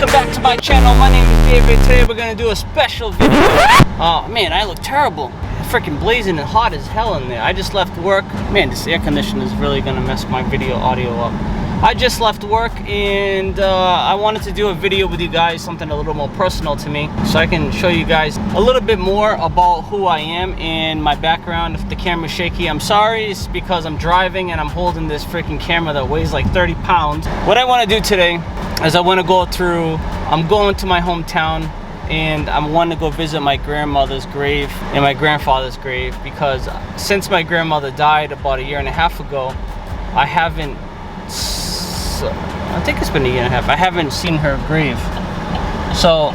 welcome back to my channel. My name is David. Today we're gonna do a special video. Oh man, I look terrible. Freaking blazing and hot as hell in there. I just left work. Man, this air conditioner is really gonna mess my video audio up. I just left work and I wanted to do a video with you guys, something a little more personal to me, so I can show you guys a little bit more about who I am and my background. If the camera's shaky, I'm sorry. It's because I'm driving and I'm holding this freaking camera that weighs like 30 pounds. What I want to do today is I'm going to my hometown and I want to go visit my grandmother's grave and my grandfather's grave, because since my grandmother died about 1.5 years ago, I think it's been 1.5 years. I haven't seen her grave. So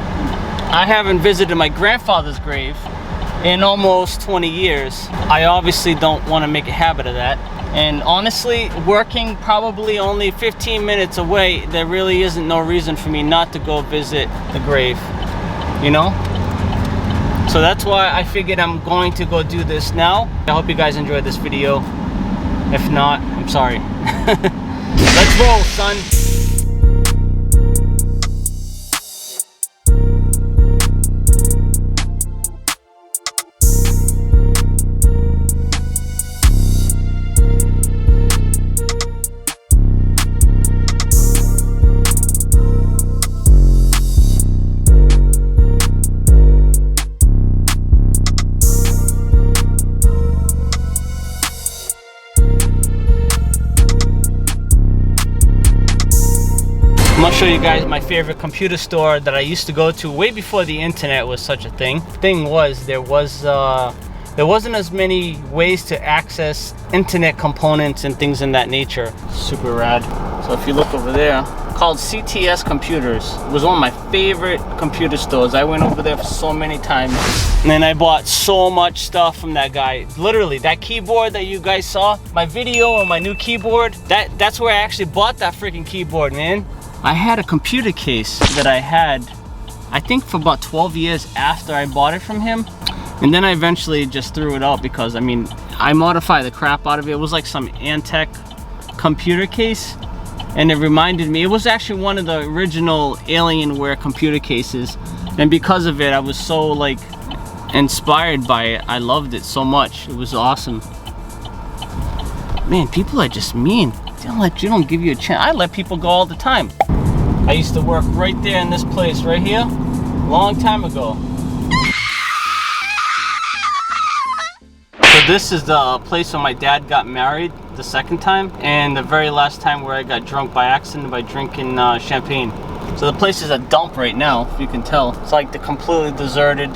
I haven't visited my grandfather's grave in almost 20 years. I obviously don't want to make a habit of that. And honestly, working probably only 15 minutes away, there really isn't no reason for me not to go visit the grave, you know? So that's why I figured I'm going to go do this now. I hope you guys enjoyed this video. If not, I'm sorry. Let's roll, son. I'm gonna show you guys my favorite computer store that I used to go to way before the internet was such a thing. There wasn't as many ways to access internet components and things in that nature. Super rad. So if you look over there, called CTS Computers. It was one of my favorite computer stores. I went over there for so many times, and then I bought so much stuff from that guy. Literally, that keyboard that you guys saw, my video on my new keyboard, that's where I actually bought that freaking keyboard, man. I had a computer case that I had, I think, for about 12 years after I bought it from him. And then I eventually just threw it out because, I mean, I modified the crap out of it. It was like some Antec computer case. And it reminded me, it was actually one of the original Alienware computer cases. And because of it, I was so like inspired by it. I loved it so much. It was awesome. Man, people are just mean. You don't give you a chance. I let people go all the time. I used to work right there in this place right here, long time ago. So this is the place where my dad got married the second time, and the very last time where I got drunk by accident by drinking champagne. So the place is a dump right now, if you can tell. It's like completely deserted.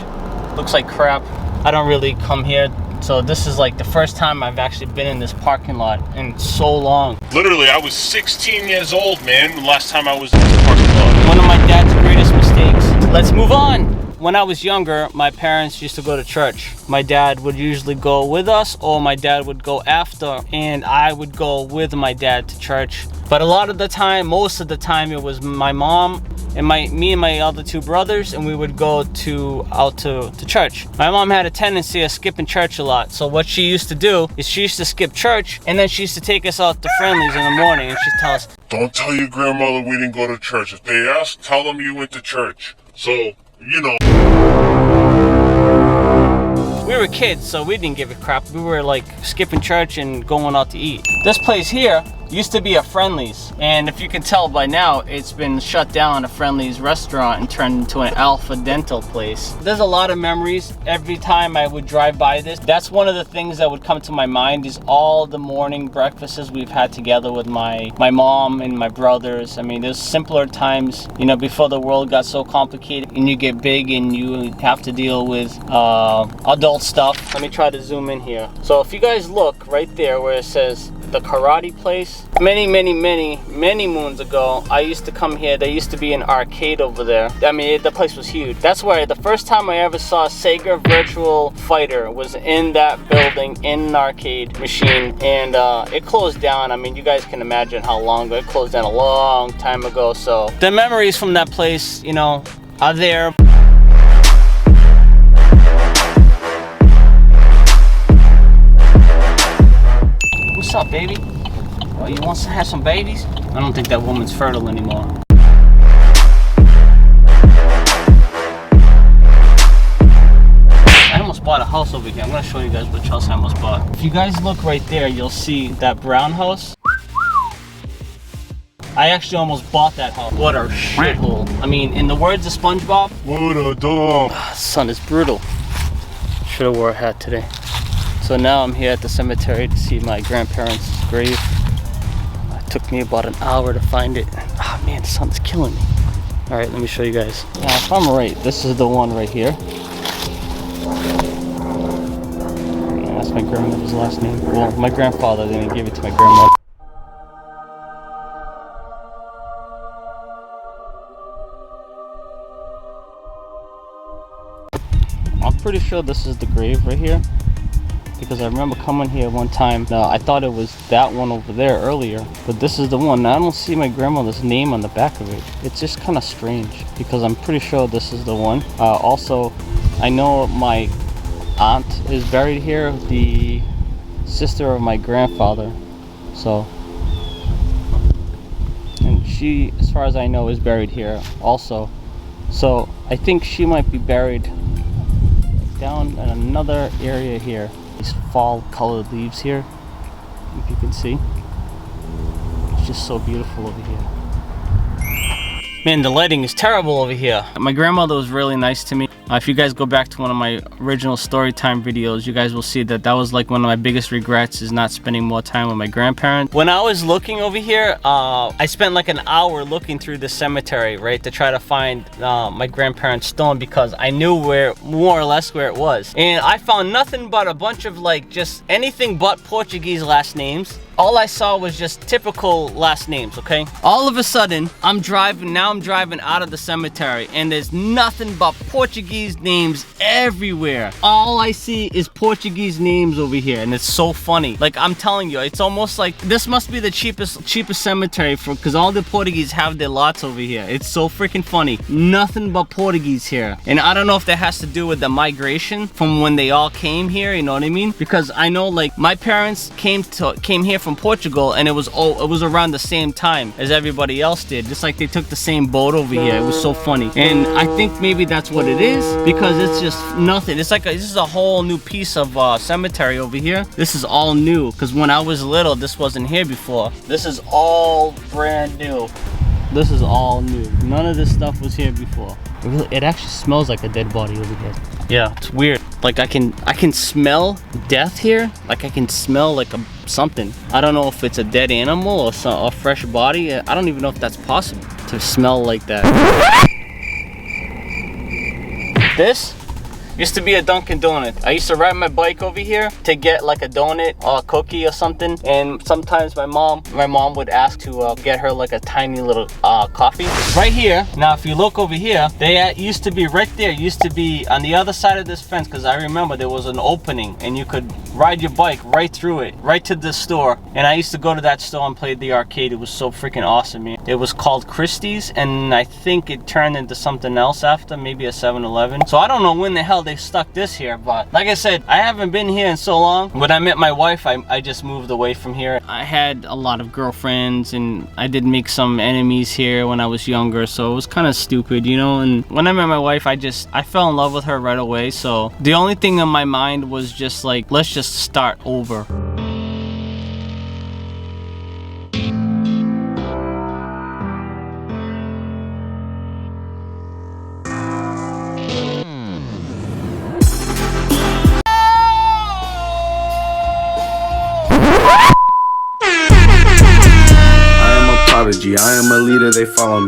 Looks like crap. I don't really come here. So this is like the first time I've actually been in this parking lot in so long. Literally, I was 16 years old, man, the last time I was in this parking lot. One of my dad's greatest mistakes. Let's move on. When I was younger, my parents used to go to church. My dad would usually go with us, or my dad would go after, and I would go with my dad to church. But a lot of the time, most of the time, it was my mom and me and my other two brothers, and we would go out to church. My mom had a tendency of skipping church a lot, so what she used to do is she used to skip church, and then she used to take us out to Friendly's in the morning, and she'd tell us, "Don't tell your grandmother we didn't go to church. If they ask, tell them you went to church." So, you know. We were kids, so we didn't give a crap. We were like skipping church and going out to eat. This place here used to be a Friendly's, and if you can tell by now, it's been shut down, a Friendly's restaurant, and turned into an Alpha Dental place. There's a lot of memories every time I would drive by this. That's one of the things that would come to my mind, is all the morning breakfasts we've had together with my mom and my brothers. I mean, there's simpler times, you know, before the world got so complicated and you get big and you have to deal with adult stuff. Let me try to zoom in here. So if you guys look right there where it says the karate place, many moons ago, I used to come here. There used to be an arcade over there. I mean, the place was huge. That's where the first time I ever saw Sega Virtual Fighter was in that building, in an arcade machine, and it closed down. I mean, you guys can imagine how long ago. It closed down a long time ago. So the memories from that place, you know, are there. What's up, baby? Oh, you want to have some babies? I don't think that woman's fertile anymore. over here. I'm gonna show you guys which house I almost bought. If you guys look right there, you'll see that brown house. I actually almost bought that house. What a shithole. I mean, in the words of SpongeBob, What a dog. sun is brutal. Should have wore a hat today. So now I'm here at the cemetery to see my grandparents' grave. It took me about an hour to find it. Ah, man, the sun's killing me. All right, let me show you guys. Now, if I'm right, this is the one right here. Yeah, that's my grandmother's last name. Well, my grandfather didn't give it to my grandmother. I'm pretty sure this is the grave right here, because I remember coming here one time. Now, I thought it was that one over there earlier, but this is the one. Now, I don't see my grandmother's name on the back of it. It's just kind of strange, because I'm pretty sure this is the one. Also, I know my aunt is buried here, the sister of my grandfather. So, and she, as far as I know, is buried here also. So I think she might be buried down in another area here. These fall colored leaves here, if you can see. It's just so beautiful over here. Man, the lighting is terrible over here. My grandmother was really nice to me. If you guys go back to one of my original story time videos, you guys will see that that was like one of my biggest regrets, is not spending more time with my grandparents. When I was looking over here, I spent like an hour looking through the cemetery, right, to try to find my grandparents' stone, because I knew where, more or less where it was. And I found nothing but a bunch of like just anything but Portuguese last names. All I saw was just typical last names, okay? All of a sudden, I'm driving out of the cemetery, and there's nothing but Portuguese names everywhere. All I see is Portuguese names over here, and it's so funny. Like, I'm telling you, it's almost like this must be the cheapest cemetery, because all the Portuguese have their lots over here. It's so freaking funny. Nothing but Portuguese here. And I don't know if that has to do with the migration from when they all came here, you know what I mean? Because I know, like, my parents came here from Portugal, and it was around the same time as everybody else did. Just like they took the same boat over here. It was so funny. And I think maybe that's what it is, because it's just nothing. It's like this is a whole new piece of cemetery over here. This is all new, because when I was little, this wasn't here before. This is all brand new. This is all new. None of this stuff was here before. It actually smells like a dead body over here. Yeah, it's weird. Like I can smell death here. Like I can smell like something. I don't know if it's a dead animal or a fresh body. I don't even know if that's possible to smell like that. This used to be a Dunkin' Donut. I used to ride my bike over here to get like a donut or a cookie or something, and sometimes my mom would ask to get her like a tiny little coffee. Right here, now if you look over here, they used to be right there, used to be on the other side of this fence, because I remember there was an opening and you could ride your bike right through it, right to the store. And I used to go to that store and play the arcade. It was so freaking awesome, man. It was called Christie's, and I think it turned into something else after, maybe a 7-Eleven. So I don't know when the hell they stuck this here, but like I said, I haven't been here in so long. When I met my wife, I just moved away from here. I had a lot of girlfriends, and I did make some enemies here when I was younger, so it was kind of stupid, you know. And when I met my wife, I fell in love with her right away. So the only thing in my mind was just like, let's just start over. I am a leader, they follow me.